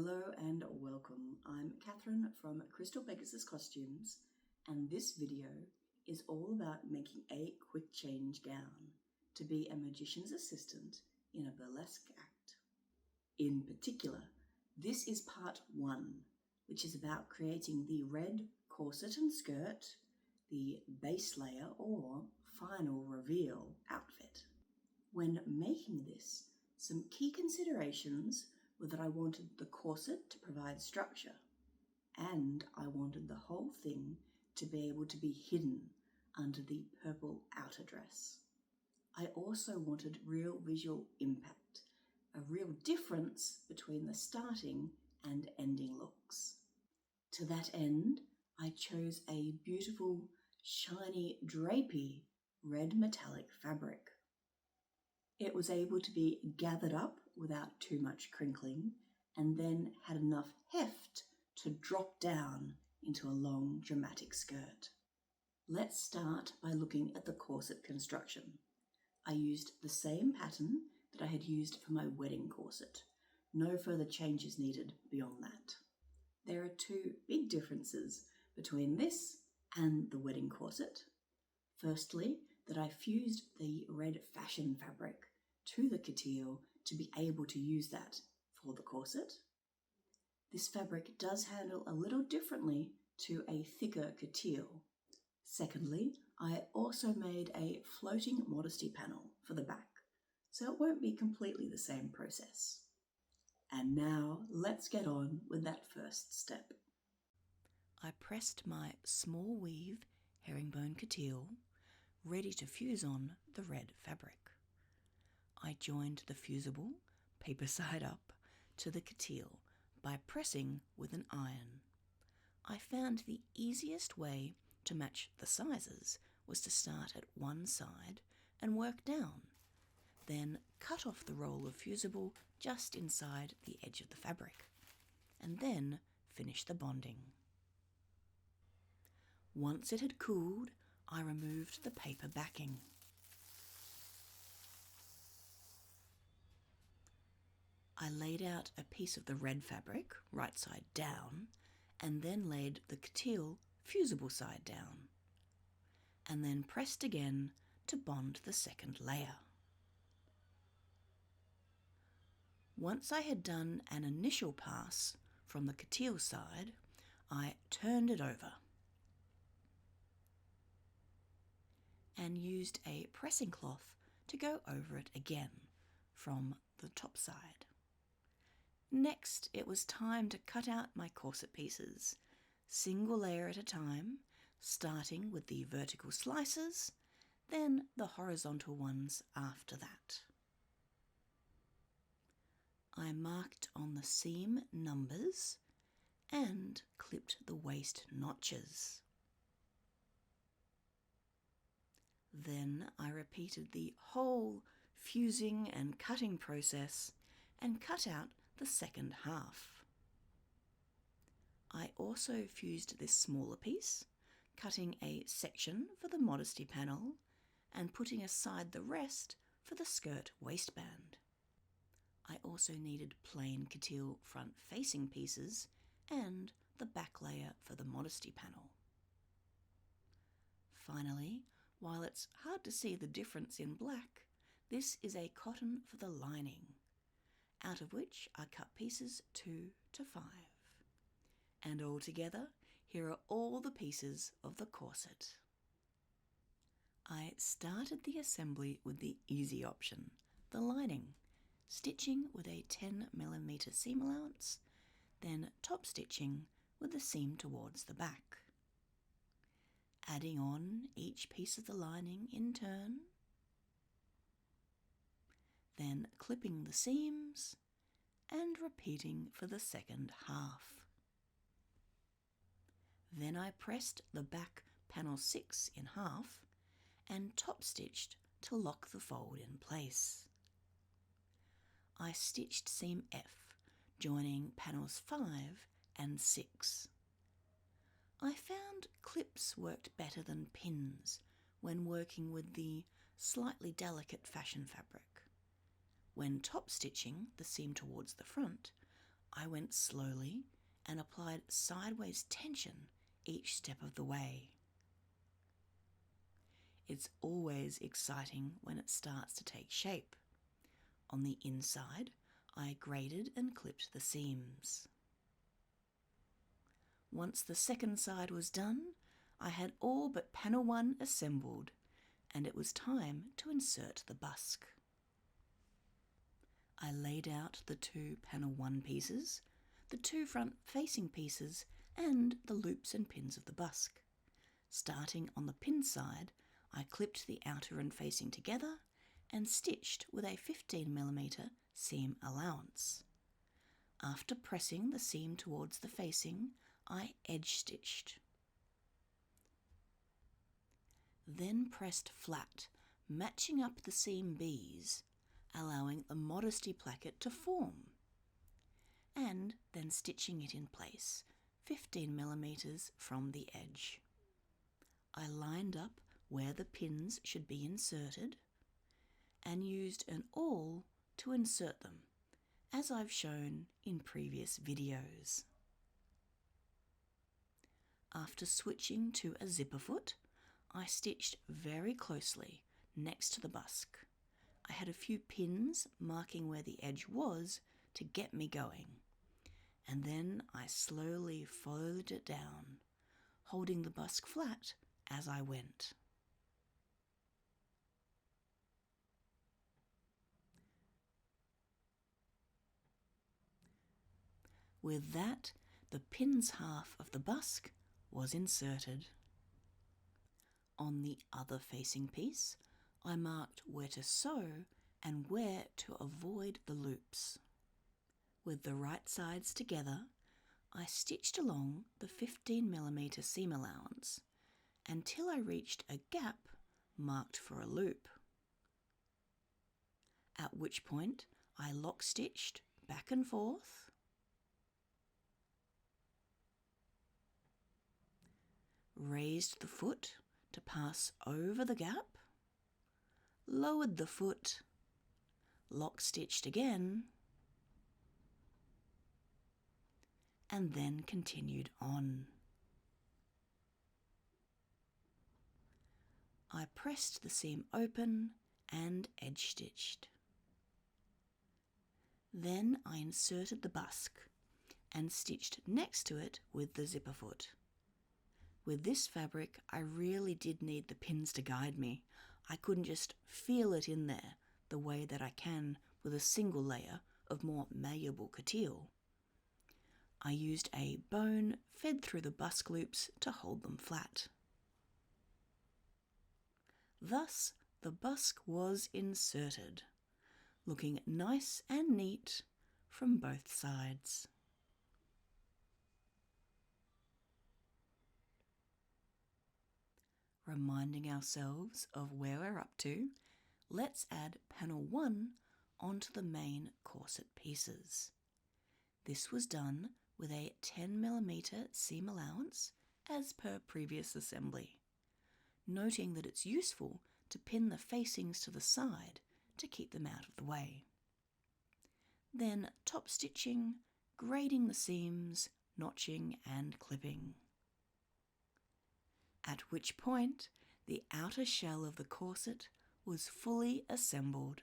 Hello and welcome. I'm Catherine from Crystal Pegasus Costumes, and this video is all about making a quick change gown to be a magician's assistant in a burlesque act. In particular, this is part 1, which is about creating the red corset and skirt, the base layer or final reveal outfit. When making this, some key considerations were that I wanted the corset to provide structure, and I wanted the whole thing to be able to be hidden under the purple outer dress. I also wanted real visual impact, a real difference between the starting and ending looks. To that end, I chose a beautiful, shiny, drapey red metallic fabric. It was able to be gathered up without too much crinkling, and then had enough heft to drop down into a long, dramatic skirt. Let's start by looking at the corset construction. I used the same pattern that I had used for my wedding corset. No further changes needed beyond that. There are two big differences between this and the wedding corset. Firstly, that I fused the red fashion fabric to the couture to be able to use that for the corset. This fabric does handle a little differently to a thicker couture. Secondly, I also made a floating modesty panel for the back, so it won't be completely the same process. And now let's get on with that first step. I pressed my small weave herringbone couture, ready to fuse on the red fabric. I joined the fusible, paper side up, to the couture by pressing with an iron. I found the easiest way to match the sizes was to start at one side and work down, then cut off the roll of fusible just inside the edge of the fabric, and then finish the bonding. Once it had cooled, I removed the paper backing. I laid out a piece of the red fabric, right side down, and then laid the couture fusible side down, and then pressed again to bond the second layer. Once I had done an initial pass from the couture side, I turned it over and used a pressing cloth to go over it again from the top side. Next, it was time to cut out my corset pieces, single layer at a time, starting with the vertical slices, then the horizontal ones after that. I marked on the seam numbers and clipped the waist notches. Then I repeated the whole fusing and cutting process and cut out the second half. I also fused this smaller piece, cutting a section for the Modesty Panel and putting aside the rest for the skirt waistband. I also needed plain couture front facing pieces and the back layer for the Modesty Panel. Finally, while it's hard to see the difference in black, this is a cotton for the lining, out of which I cut pieces 2 to 5. And altogether, here are all the pieces of the corset. I started the assembly with the easy option, the lining, stitching with a 10mm seam allowance, then top stitching with the seam towards the back. Adding on each piece of the lining in turn, then clipping the seams and repeating for the second half. Then I pressed the back panel 6 in half and top stitched to lock the fold in place. I stitched seam F, joining panels 5 and 6. I found clips worked better than pins when working with the slightly delicate fashion fabric. When top stitching the seam towards the front, I went slowly and applied sideways tension each step of the way. It's always exciting when it starts to take shape. On the inside, I graded and clipped the seams. Once the second side was done, I had all but panel 1 assembled, and it was time to insert the busk. I laid out the 2 panel 1 pieces, the 2 front-facing pieces, and the loops and pins of the busk. Starting on the pin side, I clipped the outer and facing together and stitched with a 15mm seam allowance. After pressing the seam towards the facing, I edge stitched. Then pressed flat, matching up the seam B's, allowing the Modesty placket to form, and then stitching it in place, 15mm from the edge. I lined up where the pins should be inserted and used an awl to insert them, as I've shown in previous videos. After switching to a zipper foot, I stitched very closely next to the busk. I had a few pins marking where the edge was to get me going, and then I slowly followed it down, holding the busk flat as I went. With that, the pin's half of the busk was inserted. On the other facing piece, I marked where to sew and where to avoid the loops. With the right sides together, I stitched along the 15mm seam allowance until I reached a gap marked for a loop, at which point I lock stitched back and forth, raised the foot to pass over the gap, lowered the foot, lock stitched again, and then continued on. I pressed the seam open and edge stitched. Then I inserted the busk and stitched next to it with the zipper foot. With this fabric, I really did need the pins to guide me. I couldn't just feel it in there the way that I can with a single layer of more malleable couture. I used a bone fed through the busk loops to hold them flat. Thus, the busk was inserted, looking nice and neat from both sides. Reminding ourselves of where we're up to, let's add panel 1 onto the main corset pieces. This was done with a 10mm seam allowance as per previous assembly, noting that it's useful to pin the facings to the side to keep them out of the way. Then top stitching, grading the seams, notching and clipping. At which point the outer shell of the corset was fully assembled.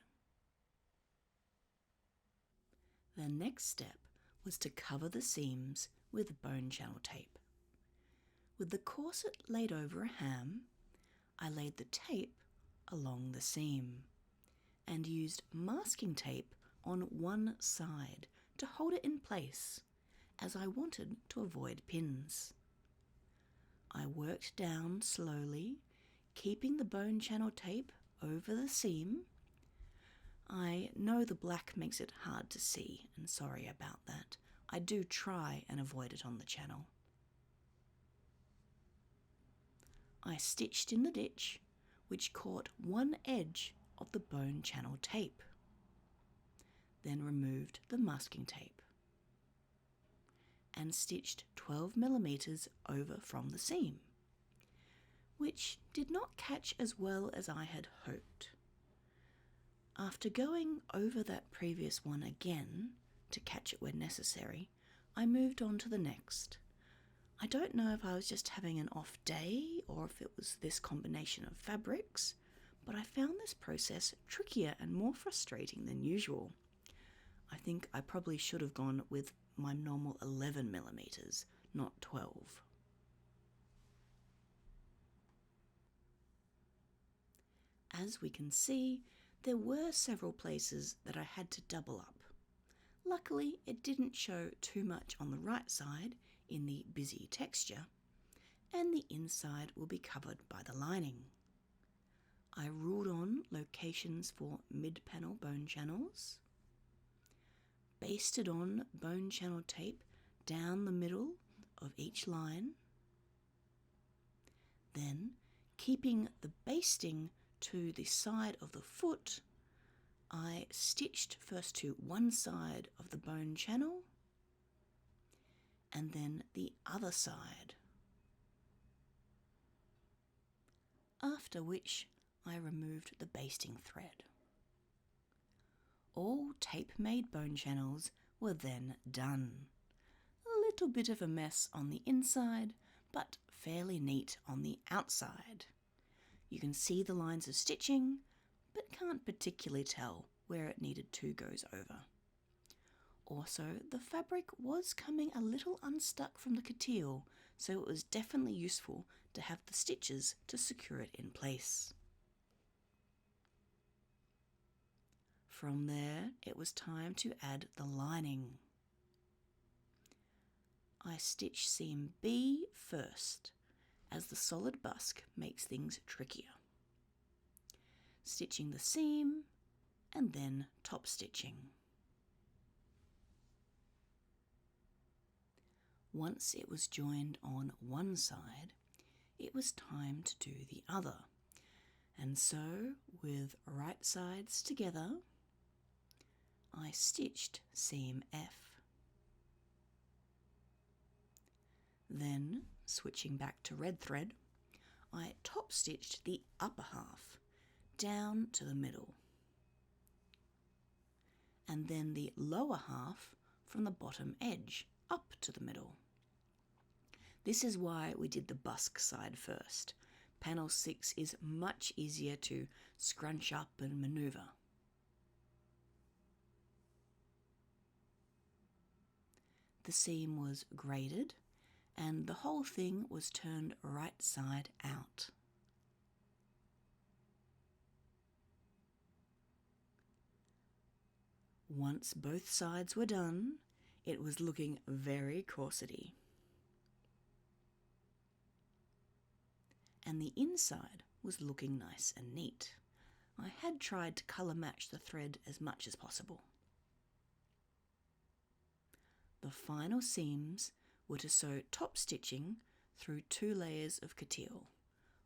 The next step was to cover the seams with bone channel tape. With the corset laid over a ham, I laid the tape along the seam and used masking tape on one side to hold it in place, as I wanted to avoid pins. I worked down slowly, keeping the bone channel tape over the seam. I know the black makes it hard to see, and sorry about that. I do try and avoid it on the channel. I stitched in the ditch, which caught one edge of the bone channel tape. Then removed the masking tape and stitched 12mm over from the seam, which did not catch as well as I had hoped. After going over that previous one again to catch it when necessary, I moved on to the next. I don't know if I was just having an off day or if it was this combination of fabrics, but I found this process trickier and more frustrating than usual. I think I probably should have gone with my normal 11 millimeters, not 12. As we can see, there were several places that I had to double up. Luckily, it didn't show too much on the right side in the busy texture, and the inside will be covered by the lining. I ruled on locations for mid-panel bone channels, basted on bone channel tape down the middle of each line, then keeping the basting to the side of the foot, I stitched first to one side of the bone channel and then the other side, after which I removed the basting thread. All tape-made bone channels were then done. A little bit of a mess on the inside, but fairly neat on the outside. You can see the lines of stitching, but can't particularly tell where it needed to goes over. Also, the fabric was coming a little unstuck from the coutil, so it was definitely useful to have the stitches to secure it in place. From there, it was time to add the lining. I stitch seam B first, as the solid busk makes things trickier. Stitching the seam and then top stitching. Once it was joined on one side, it was time to do the other. And so, with right sides together, I stitched seam F. Then, switching back to red thread, I top stitched the upper half down to the middle, and then the lower half from the bottom edge up to the middle. This is why we did the busk side first. Panel 6 is much easier to scrunch up and maneuver. The seam was graded and the whole thing was turned right side out. Once both sides were done, it was looking very corsety. And the inside was looking nice and neat. I had tried to colour match the thread as much as possible. The final seams were to sew top stitching through 2 layers of coutil.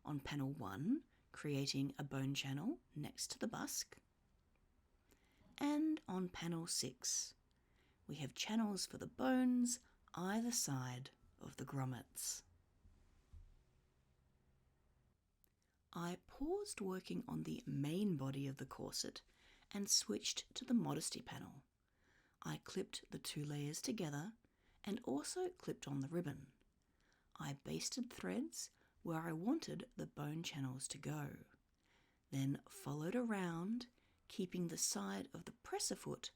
On panel 1, creating a bone channel next to the busk. And on panel 6, we have channels for the bones either side of the grommets. I paused working on the main body of the corset and switched to the Modesty panel. I clipped the 2 layers together and also clipped on the ribbon. I basted threads where I wanted the bone channels to go, then followed around, keeping the side of the presser foot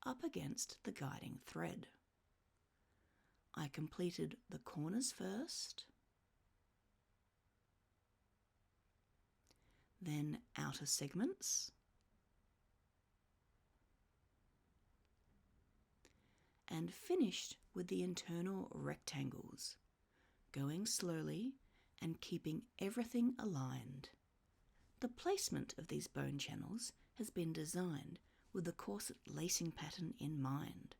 up against the guiding thread. I completed the corners first, then outer segments, and finished with the internal rectangles, going slowly and keeping everything aligned. The placement of these bone channels has been designed with the corset lacing pattern in mind,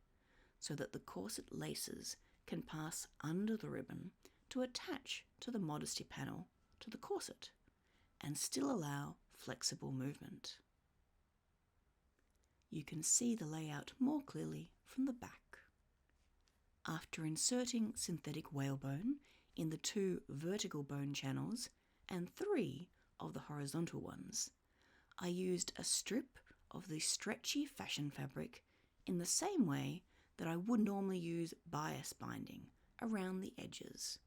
so that the corset laces can pass under the ribbon to attach to the Modesty panel to the corset and still allow flexible movement. You can see the layout more clearly from the back. After inserting synthetic whalebone in the 2 vertical bone channels and 3 of the horizontal ones, I used a strip of the stretchy fashion fabric in the same way that I would normally use bias binding around the edges.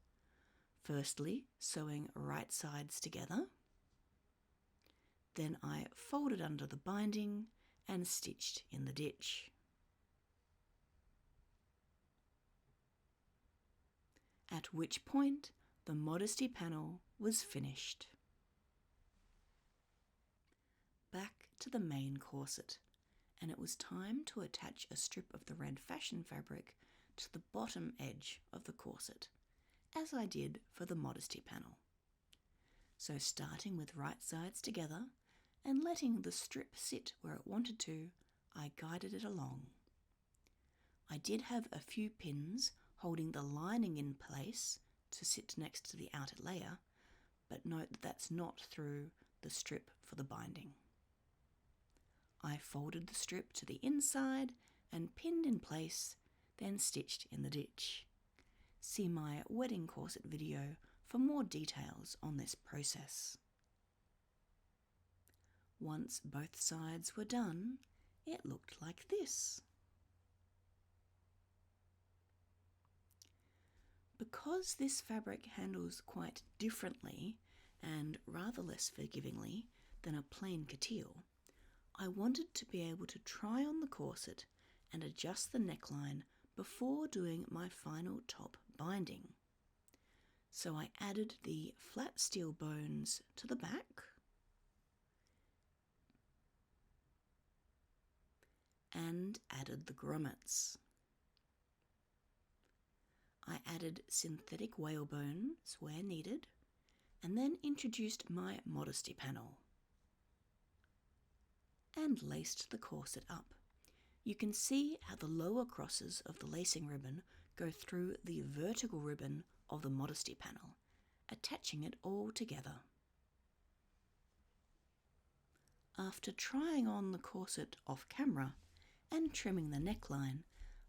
Firstly, sewing right sides together. Then I folded under the binding and stitched in the ditch. At which point the Modesty panel was finished. Back to the main corset, and it was time to attach a strip of the red fashion fabric to the bottom edge of the corset, as I did for the Modesty panel. So starting with right sides together and letting the strip sit where it wanted to, I guided it along. I did have a few pins holding the lining in place to sit next to the outer layer, but note that that's not through the strip for the binding. I folded the strip to the inside and pinned in place, then stitched in the ditch. See my wedding corset video for more details on this process. Once both sides were done, it looked like this. Because this fabric handles quite differently and rather less forgivingly than a plain couture, I wanted to be able to try on the corset and adjust the neckline before doing my final top binding. So I added the flat steel bones to the back and added the grommets. I added synthetic whalebones where needed, and then introduced my Modesty panel and laced the corset up. You can see how the lower crosses of the lacing ribbon go through the vertical ribbon of the Modesty panel, attaching it all together. After trying on the corset off camera and trimming the neckline,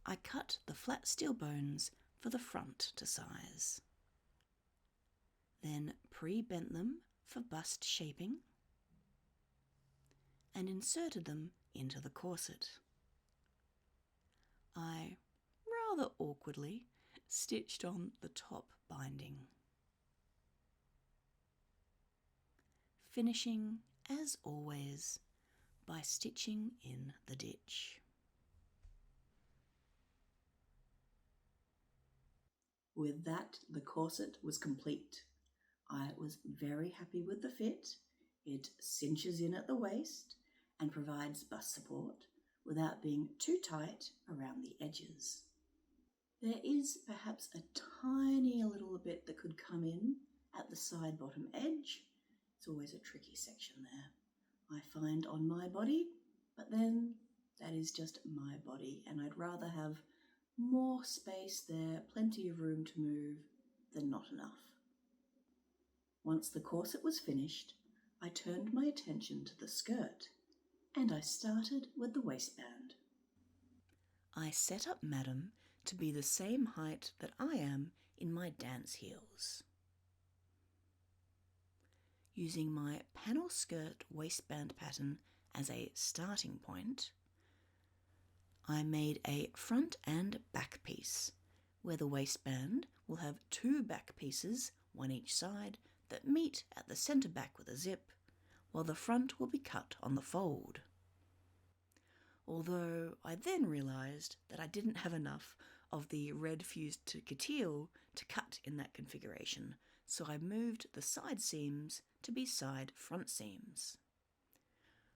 I cut the flat steel bones for the front to size. Then pre-bent them for bust shaping and inserted them into the corset. I rather awkwardly stitched on the top binding, finishing, as always, by stitching in the ditch. With that, the corset was complete. I was very happy with the fit. It cinches in at the waist and provides bust support without being too tight around the edges. There is perhaps a tiny little bit that could come in at the side bottom edge. It's always a tricky section there, I find, on my body, but then that is just my body, and I'd rather have more space there, plenty of room to move, than not enough. Once the corset was finished, I turned my attention to the skirt, and I started with the waistband. I set up Madam to be the same height that I am in my dance heels. Using my panel skirt waistband pattern as a starting point, I made a front and back piece, where the waistband will have two back pieces, one each side, that meet at the centre back with a zip, while the front will be cut on the fold. Although I then realised that I didn't have enough of the red fused to couture to cut in that configuration, so I moved the side seams to be side front seams.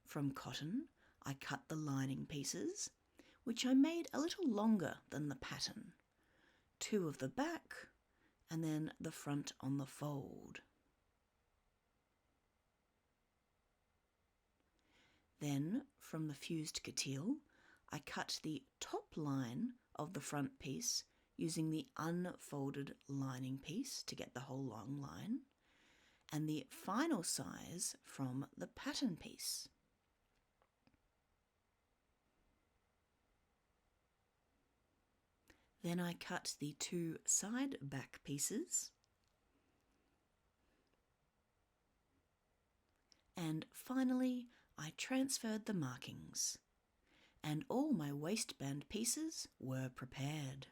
From cotton, I cut the lining pieces, which I made a little longer than the pattern, two of the back, and then the front on the fold. Then, from the fused couture, I cut the top line of the front piece using the unfolded lining piece to get the whole long line, and the final size from the pattern piece. Then I cut the two side back pieces, and finally I transferred the markings, and all my waistband pieces were prepared.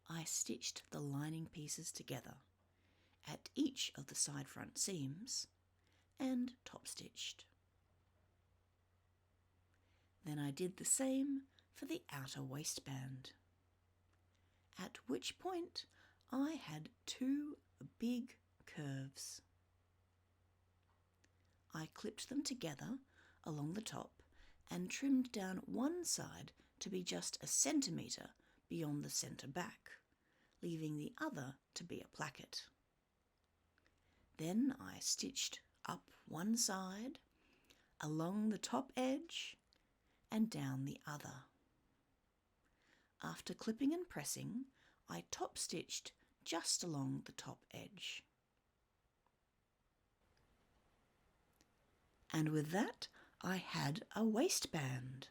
I stitched the lining pieces together at each of the side front seams and top stitched. Then I did the same for the outer waistband, at which point I had two big curves. I clipped them together along the top and trimmed down one side to be just a centimetre beyond the centre back, leaving the other to be a placket. Then I stitched up one side, along the top edge, and down the other. After clipping and pressing, I top stitched just along the top edge. And with that, I had a waistband.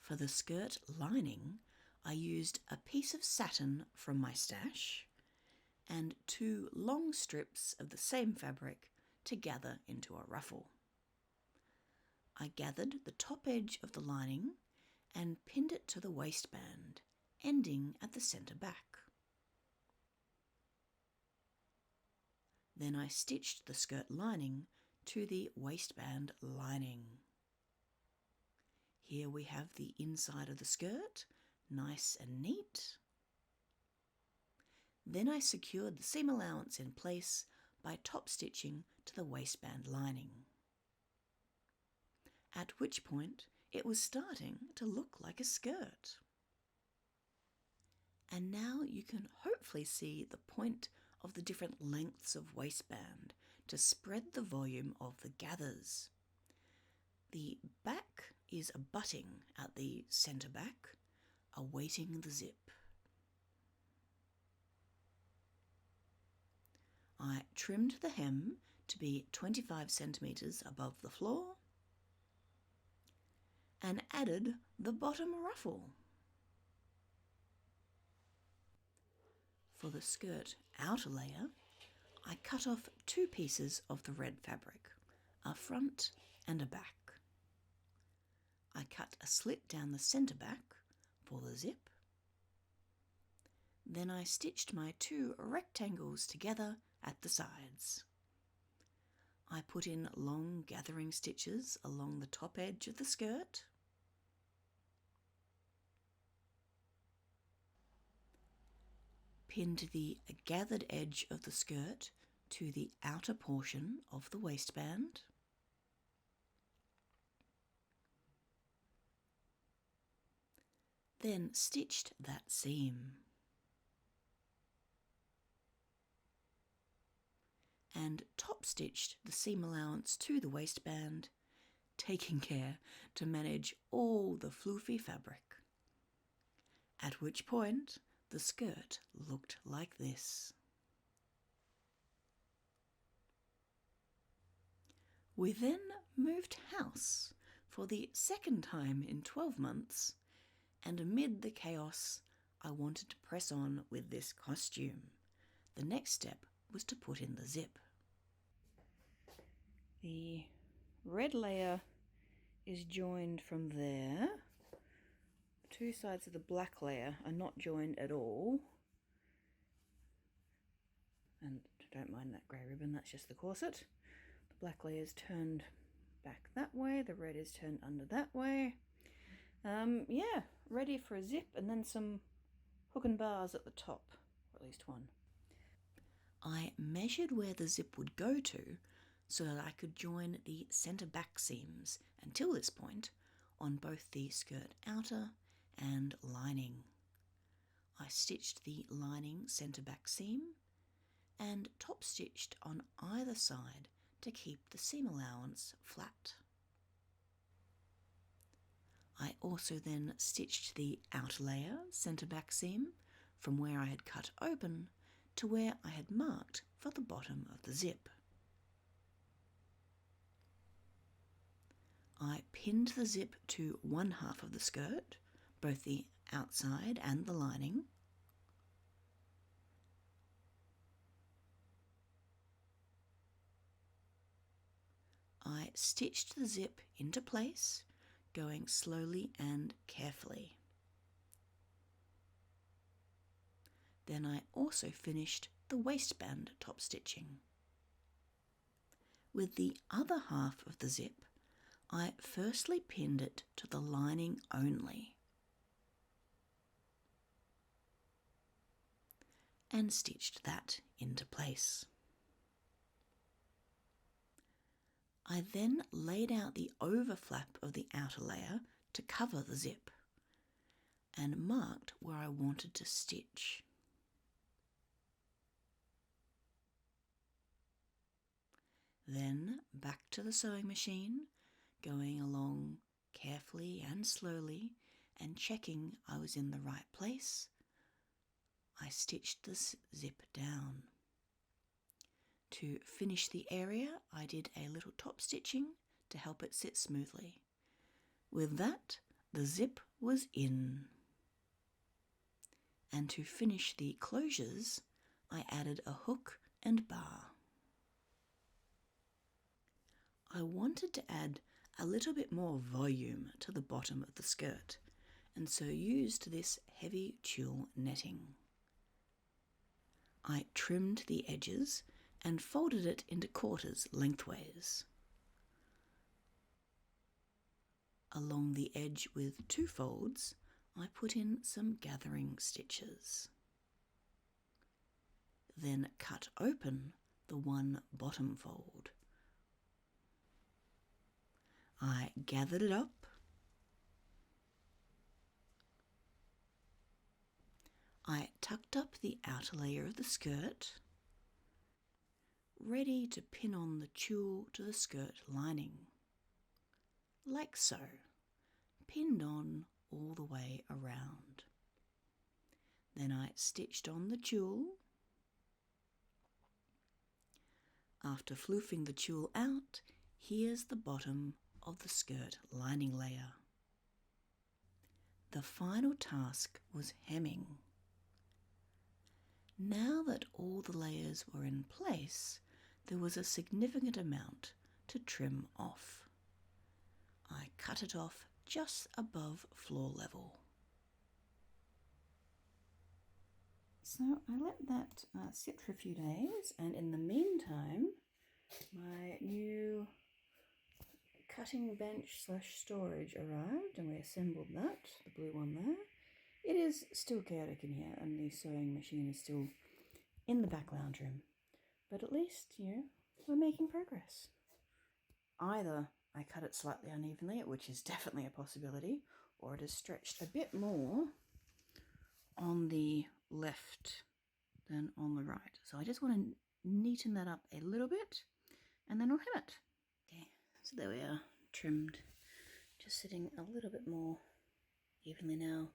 For the skirt lining, I used a piece of satin from my stash and two long strips of the same fabric to gather into a ruffle. I gathered the top edge of the lining and pinned it to the waistband, ending at the centre back. Then I stitched the skirt lining to the waistband lining. Here we have the inside of the skirt, nice and neat. Then I secured the seam allowance in place by top stitching to the waistband lining, at which point it was starting to look like a skirt. And now you can hopefully see the point of the different lengths of waistband to spread the volume of the gathers. The back is abutting at the centre back, awaiting the zip. I trimmed the hem to be 25 centimetres above the floor and added the bottom ruffle. For the skirt outer layer, I cut off two pieces of the red fabric, a front and a back. I cut a slit down the centre back for the zip. Then I stitched my two rectangles together at the sides. I put in long gathering stitches along the top edge of the skirt. Pinned the gathered edge of the skirt to the outer portion of the waistband. Then stitched that seam. And top stitched the seam allowance to the waistband, taking care to manage all the floofy fabric. At which point the skirt looked like this. We then moved house for the second time in 12 months, and amid the chaos, I wanted to press on with this costume. The next step was to put in the zip. The red layer is joined from there. Two sides of the black layer are not joined at all. And don't mind that grey ribbon, that's just the corset. The black layer is turned back that way, the red is turned under that way. Yeah, ready for a zip and then some hook and bars at the top, or at least one. I measured where the zip would go to so that I could join the centre back seams until this point on both the skirt outer and lining. I stitched the lining centre back seam and top stitched on either side to keep the seam allowance flat. I also then stitched the outer layer centre back seam from where I had cut open to where I had marked for the bottom of the zip. I pinned the zip to one half of the skirt, both the outside and the lining. I stitched the zip into place, going slowly and carefully. Then I also finished the waistband top stitching. With the other half of the zip, I firstly pinned it to the lining only and stitched that into place. I then laid out the overflap of the outer layer to cover the zip and marked where I wanted to stitch. Then back to the sewing machine, going along carefully and slowly and checking I was in the right place. I stitched the zip down. To finish the area, I did a little top stitching to help it sit smoothly. With that, the zip was in. And to finish the closures, I added a hook and bar. I wanted to add a little bit more volume to the bottom of the skirt, and so used this heavy tulle netting. I trimmed the edges and folded it into quarters lengthways. Along the edge with 2 folds, I put in some gathering stitches. Then cut open the one bottom fold. I gathered it up. I tucked up the outer layer of the skirt, ready to pin on the tulle to the skirt lining, like so, pinned on all the way around. Then I stitched on the tulle. After floofing the tulle out, here's the bottom of the skirt lining layer. The final task was hemming. Now that all the layers were in place, there was a significant amount to trim off. I cut it off just above floor level. So I let that sit for a few days, and in the meantime, my new cutting bench / storage arrived, and we assembled that, the blue one there. It is still chaotic in here, and the sewing machine is still in the back lounge room. But at least, we're making progress. Either I cut it slightly unevenly, which is definitely a possibility, or it is stretched a bit more on the left than on the right. So I just want to neaten that up a little bit, and then I'll hem it. Okay, so there we are, trimmed, just sitting a little bit more evenly now.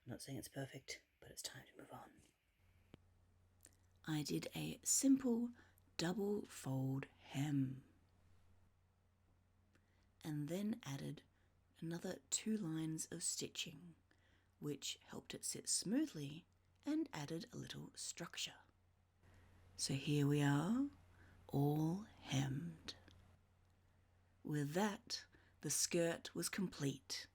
I'm not saying it's perfect, but it's time to move on. I did a simple double fold hem and then added another 2 lines of stitching, which helped it sit smoothly and added a little structure. So here we are, all hemmed. With that, the skirt was complete,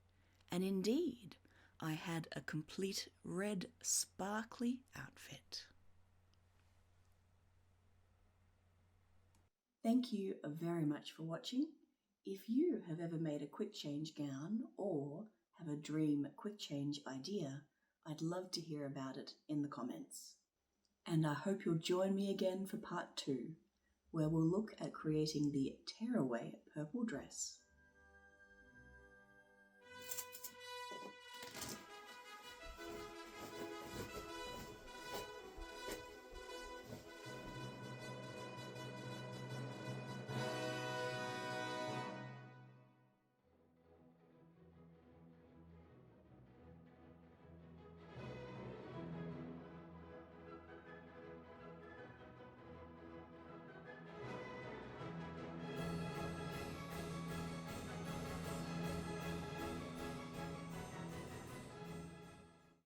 and indeed, I had a complete red sparkly outfit. Thank you very much for watching. If you have ever made a quick change gown or have a dream quick change idea, I'd love to hear about it in the comments. And I hope you'll join me again for part 2, where we'll look at creating the tearaway purple dress.